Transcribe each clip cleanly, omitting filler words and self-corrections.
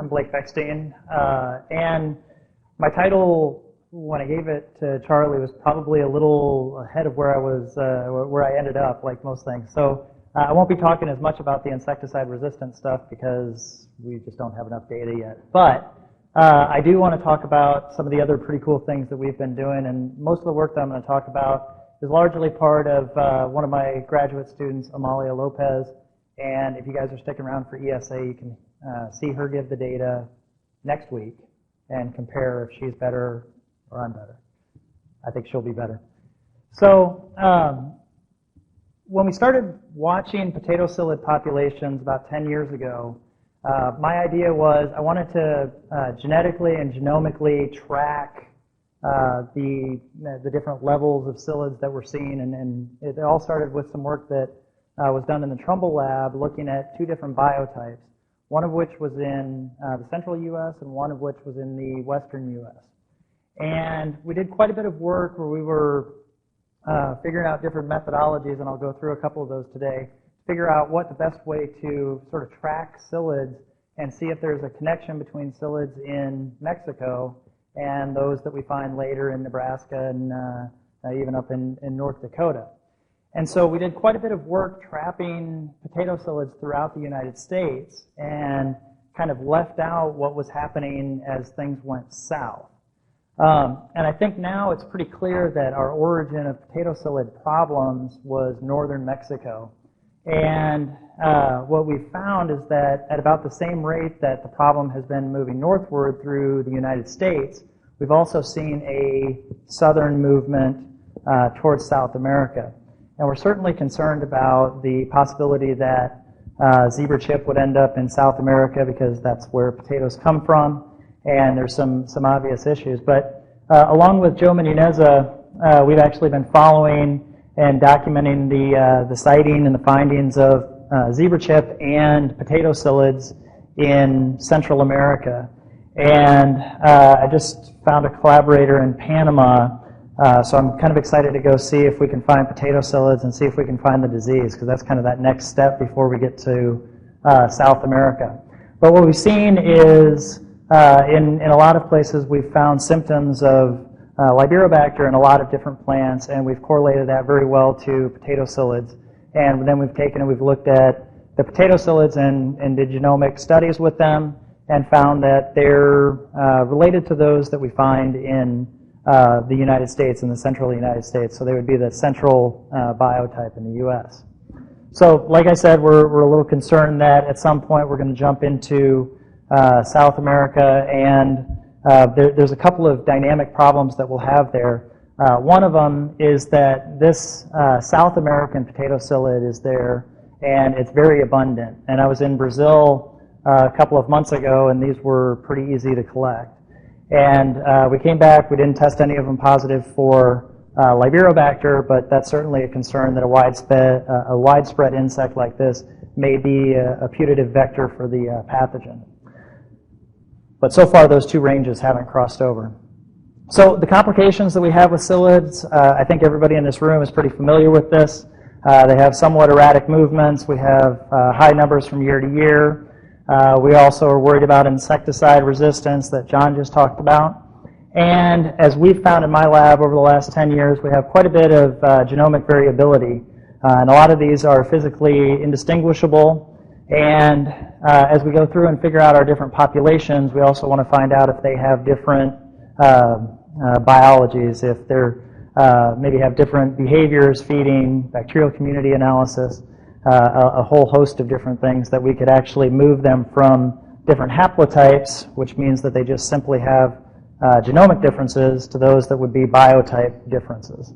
I'm Blake Bextine, and my title, when I gave it to Charlie, was probably a little ahead of where I ended up, like most things. So I won't be talking as much about the insecticide resistant stuff because we just don't have enough data yet. But I do want to talk about some of the other pretty cool things that we've been doing, and most of the work that I'm going to talk about is largely part of one of my graduate students, Amalia Lopez. And if you guys are sticking around for ESA, you can see her give the data next week and compare if she's better or I'm better. I think she'll be better. So when we started watching potato psyllid populations about 10 years ago, my idea was I wanted to genetically and genomically track the different levels of psyllids that we're seeing, and it all started with some work that was done in the Trumbull lab looking at two different biotypes, one of which was in the central U.S. and one of which was in the western U.S. And we did quite a bit of work where we were figuring out different methodologies, and I'll go through a couple of those today, figure out what the best way to sort of track psyllids and see if there's a connection between psyllids in Mexico and those that we find later in Nebraska and even up in North Dakota. And so we did quite a bit of work trapping potato psyllids throughout the United States and kind of left out what was happening as things went south. And I think now it's pretty clear that our origin of potato psyllid problems was northern Mexico. And what we found is that at about the same rate that the problem has been moving northward through the United States, we've also seen a southern movement towards South America. And we're certainly concerned about the possibility that zebra chip would end up in South America because that's where potatoes come from, and there's some obvious issues. But along with Joe Munyaneza, we've actually been following and documenting the sighting and the findings of zebra chip and potato psyllids in Central America. And I just found a collaborator in Panama. So I'm kind of excited to go see if we can find potato psyllids and see if we can find the disease, because that's kind of that next step before we get to South America. But what we've seen is in a lot of places we've found symptoms of Liberobacter in a lot of different plants, and we've correlated that very well to potato psyllids. And then we've taken and we've looked at the potato psyllids and did genomic studies with them and found that they're related to those that we find in the United States, in the central United States. So they would be the central biotype in the U.S. So like I said, we're a little concerned that at some point we're going to jump into South America, and there's a couple of dynamic problems that we'll have there. One of them is that this South American potato psyllid is there, and it's very abundant. And I was in Brazil a couple of months ago, and these were pretty easy to collect. And we came back, we didn't test any of them positive for Liberobacter, but that's certainly a concern that a widespread insect like this may be a putative vector for the pathogen. But so far those two ranges haven't crossed over. So the complications that we have with psyllids, I think everybody in this room is pretty familiar with this. They have somewhat erratic movements. We have high numbers from year to year. We also are worried about insecticide resistance that John just talked about. And as we've found in my lab over the last 10 years, we have quite a bit of genomic variability. And a lot of these are physically indistinguishable. And as we go through and figure out our different populations, we also want to find out if they have different biologies, if they're maybe have different behaviors, feeding, bacterial community analysis, a whole host of different things that we could actually move them from different haplotypes, which means that they just simply have genomic differences, to those that would be biotype differences.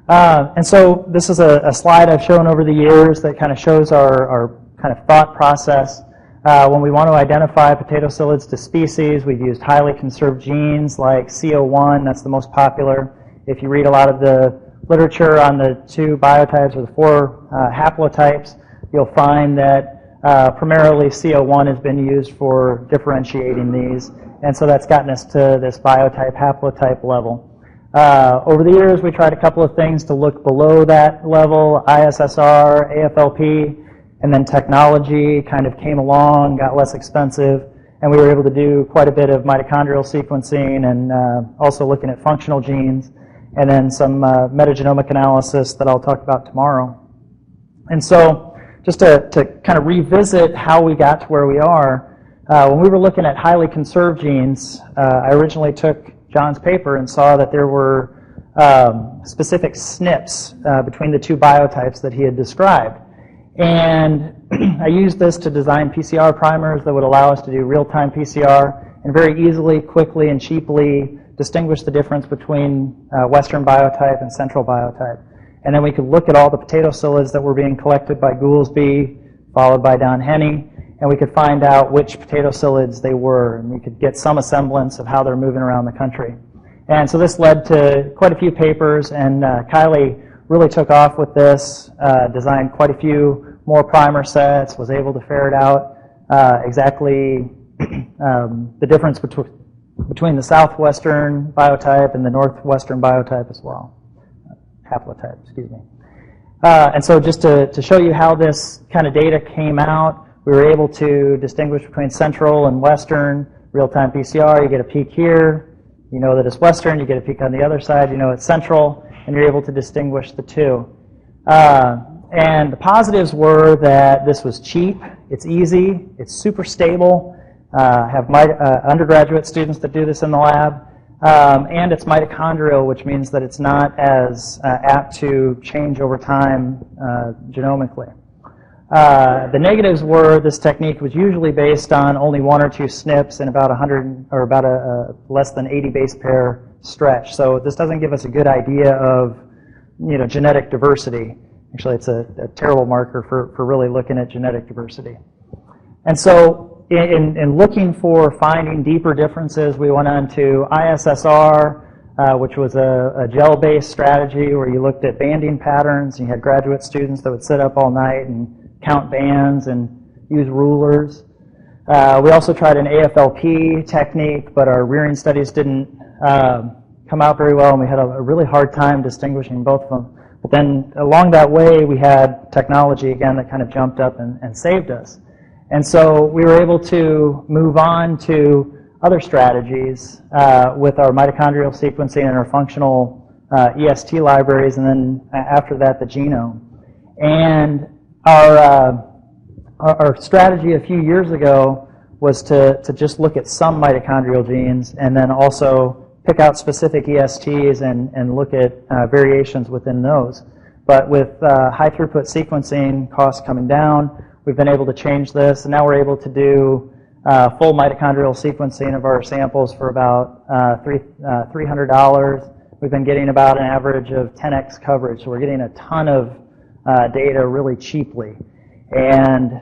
And so this is a slide I've shown over the years that kind of shows our kind of thought process. When we want to identify potato psyllids to species, we've used highly conserved genes like CO1, that's the most popular. If you read a lot of the literature on the two biotypes or the four haplotypes, you'll find that primarily CO1 has been used for differentiating these, and so that's gotten us to this biotype haplotype level. Over the years, we tried a couple of things to look below that level, ISSR, AFLP, and then technology kind of came along, got less expensive, and we were able to do quite a bit of mitochondrial sequencing and also looking at functional genes, and then some metagenomic analysis that I'll talk about tomorrow. And so just to kind of revisit how we got to where we are, when we were looking at highly conserved genes, I originally took John's paper and saw that there were specific SNPs between the two biotypes that he had described. And I used this to design PCR primers that would allow us to do real-time PCR and very easily, quickly, and cheaply distinguish the difference between Western biotype and Central biotype. And then we could look at all the potato psyllids that were being collected by Goolsby, followed by Don Henne, and we could find out which potato psyllids they were, and we could get some semblance of how they're moving around the country. And so this led to quite a few papers, and Kylie really took off with this, designed quite a few more primer sets, was able to ferret out exactly the difference between the southwestern biotype and the northwestern biotype as well. Haplotype, excuse me. And so just to show you how this kind of data came out, we were able to distinguish between central and western real-time PCR. You get a peak here, you know that it's western, you get a peak on the other side, you know it's central, and you're able to distinguish the two. And the positives were that this was cheap, it's easy, it's super stable. I have my undergraduate students that do this in the lab. And it's mitochondrial, which means that it's not as apt to change over time genomically. The negatives were this technique was usually based on only 1 or 2 SNPs and about 100 or about a less than 80 base pair stretch. So this doesn't give us a good idea of genetic diversity. Actually, it's a terrible marker for really looking at genetic diversity. And so in looking for finding deeper differences, we went on to ISSR, which was a gel-based strategy where you looked at banding patterns. You had graduate students that would sit up all night and count bands and use rulers. We also tried an AFLP technique, but our rearing studies didn't come out very well, and we had a really hard time distinguishing both of them. But then along that way, we had technology, again, that kind of jumped up and saved us. And so we were able to move on to other strategies with our mitochondrial sequencing and our functional EST libraries, and then after that, the genome. And our strategy a few years ago was to just look at some mitochondrial genes and then also pick out specific ESTs and look at variations within those. But with high throughput sequencing costs coming down, we've been able to change this, and now we're able to do full mitochondrial sequencing of our samples for about $300. We've been getting about an average of 10x coverage, so we're getting a ton of data really cheaply. And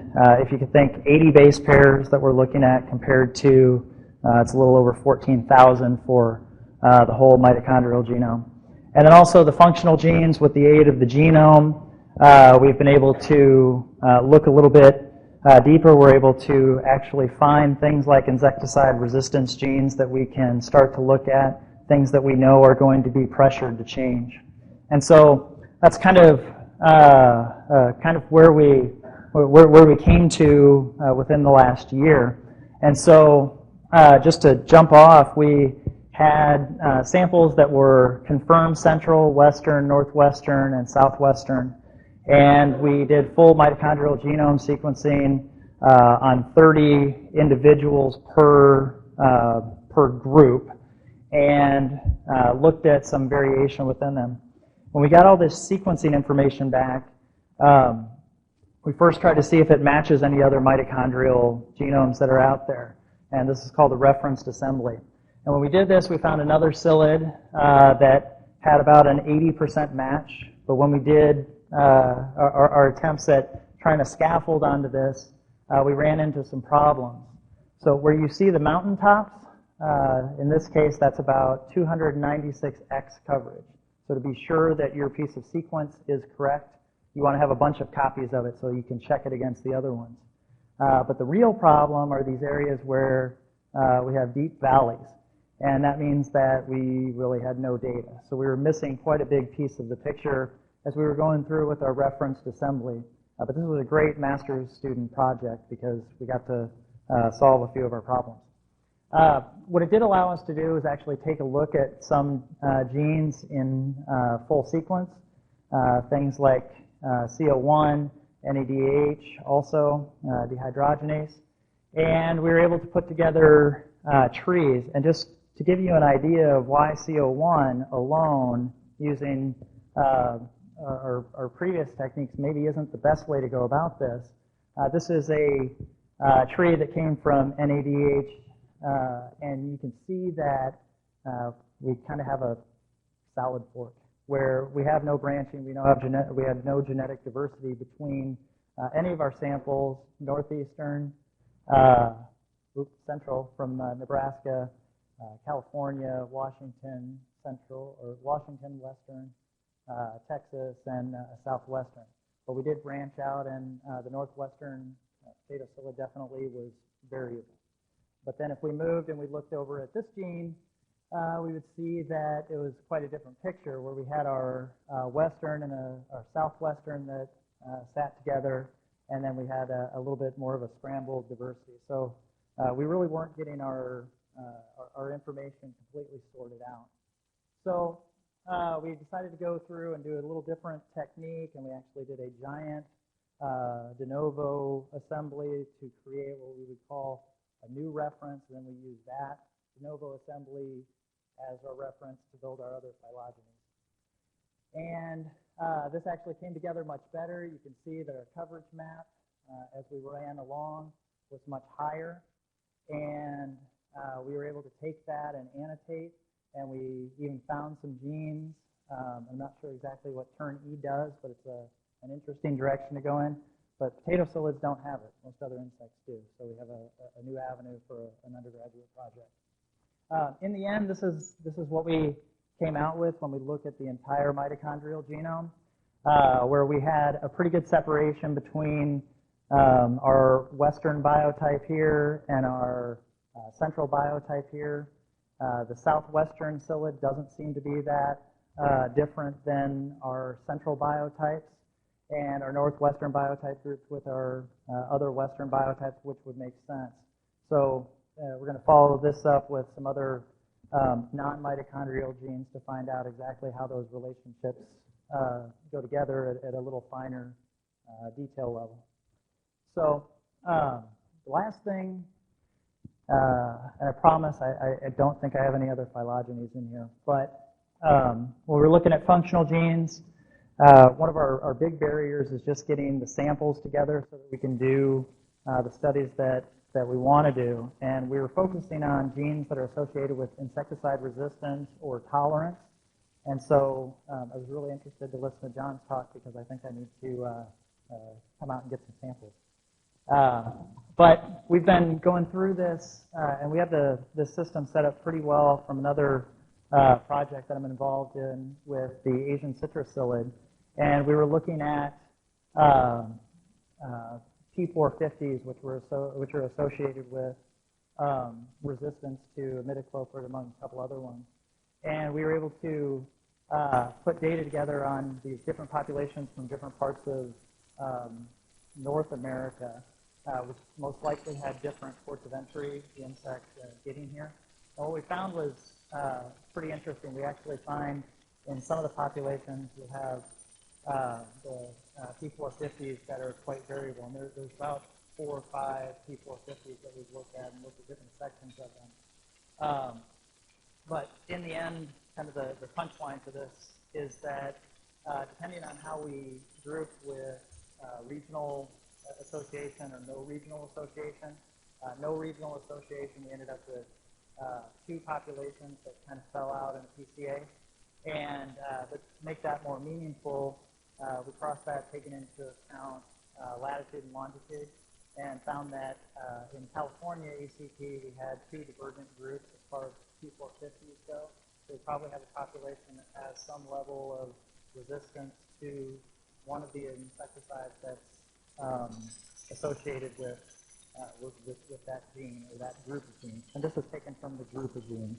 if you could think 80 base pairs that we're looking at compared to, it's a little over 14,000 for the whole mitochondrial genome. And then also the functional genes with the aid of the genome. We've been able to look a little bit deeper. We're able to actually find things like insecticide resistance genes that we can start to look at, things that we know are going to be pressured to change. And so that's kind of where we came to within the last year. And so just to jump off, we had samples that were confirmed central, western, northwestern, and southwestern. And we did full mitochondrial genome sequencing on 30 individuals per group, and looked at some variation within them. When we got all this sequencing information back, we first tried to see if it matches any other mitochondrial genomes that are out there. And this is called the referenced assembly. And when we did this, we found another psyllid that had about an 80% match. But when we did our attempts at trying to scaffold onto this, we ran into some problems. So where you see the mountaintops, in this case, that's about 296x coverage. So to be sure that your piece of sequence is correct, you want to have a bunch of copies of it so you can check it against the other ones. But the real problem are these areas where we have deep valleys. And that means that we really had no data. So we were missing quite a big piece of the picture as we were going through with our referenced assembly. But this was a great master's student project because we got to solve a few of our problems. What it did allow us to do is actually take a look at some genes in full sequence, things like CO1, NADH, also dehydrogenase, and we were able to put together trees. And just to give you an idea of why CO1 alone, using our previous techniques, maybe isn't the best way to go about this. This is a tree that came from NADH, and you can see that we kind of have a salad fork where we have no branching, we have no genetic diversity between any of our samples, northeastern, central from Nebraska, California, Washington central, or Washington western, Texas, and southwestern. But we did branch out, and the northwestern potato psyllid definitely was variable. But then if we moved and we looked over at this gene, we would see that it was quite a different picture, where we had our western and our southwestern that sat together, and then we had a little bit more of a scrambled diversity. So we really weren't getting our information completely sorted out. So we decided to go through and do a little different technique, and we actually did a giant de novo assembly to create what we would call a new reference, and then we use that de novo assembly as our reference to build our other phylogenies. And this actually came together much better. You can see that our coverage map, as we ran along, was much higher, and we were able to take that and annotate, and we even found some genes. I'm not sure exactly what turn E does, but it's an interesting direction to go in. But potato psyllids don't have it. Most other insects do. So we have a new avenue for an undergraduate project. In the end, this is what we came out with when we look at the entire mitochondrial genome, where we had a pretty good separation between our western biotype here and our central biotype here. The southwestern psyllid doesn't seem to be that different than our central biotypes, and our northwestern biotype groups with our other western biotypes, which would make sense. So we're going to follow this up with some other non-mitochondrial genes to find out exactly how those relationships go together at a little finer detail level. So the last thing, and I promise I don't think I have any other phylogenies in here, but when we're looking at functional genes, one of our big barriers is just getting the samples together so that we can do the studies that we want to do. And we were focusing on genes that are associated with insecticide resistance or tolerance. And so I was really interested to listen to John's talk because I think I need to come out and get some samples. But we've been going through this, and we have this system set up pretty well from another project that I'm involved in with the Asian citrus psyllid. And we were looking at P450s, which are associated with resistance to imidacloprid, among a couple other ones. And we were able to put data together on these different populations from different parts of North America, which most likely had different ports of entry, the insect getting here. And what we found was pretty interesting. We actually find in some of the populations we have the P450s that are quite variable. And there's about 4 or 5 P450s that we've looked at and looked at different sections of them. But in the end, kind of the punchline to this is that depending on how we group with regional association or no regional association, we ended up with 2 populations that kind of fell out in the PCA. And but to make that more meaningful, we crossed that, taking into account latitude and longitude, and found that in California ECP we had 2 divergent groups as far as P450s go. So we probably have a population that has some level of resistance to one of the insecticides that's associated with that gene or that group of genes. And this was taken from the group of genes.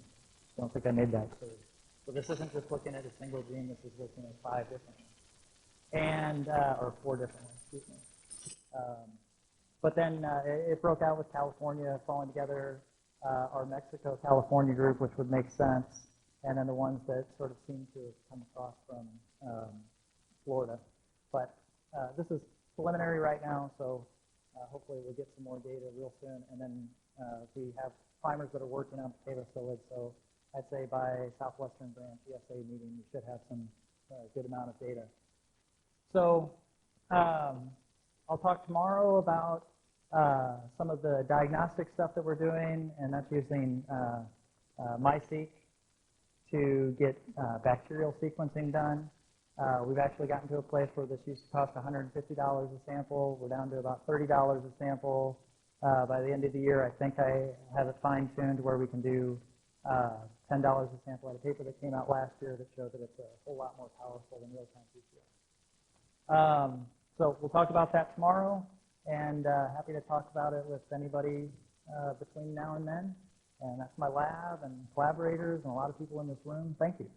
I don't think I made that clear. So this isn't just looking at a single gene. This is looking at 5 different ones, and or 4 different ones. Excuse me. But then it broke out with California falling together, our Mexico-California group, which would make sense, and then the ones that sort of seem to have come across from Florida. But this is preliminary right now, so hopefully we'll get some more data real soon. And then we have primers that are working on potato psyllid, so I'd say by Southwestern Branch ESA meeting, we should have some good amount of data. So I'll talk tomorrow about some of the diagnostic stuff that we're doing, and that's using MySeq to get bacterial sequencing done. We've actually gotten to a place where this used to cost $150 a sample. We're down to about $30 a sample. By the end of the year, I think I have it fine-tuned where we can do $10 a sample. I had a paper that came out last year that showed that it's a whole lot more powerful than real-time PCR. So we'll talk about that tomorrow, and happy to talk about it with anybody between now and then. And that's my lab and collaborators and a lot of people in this room. Thank you.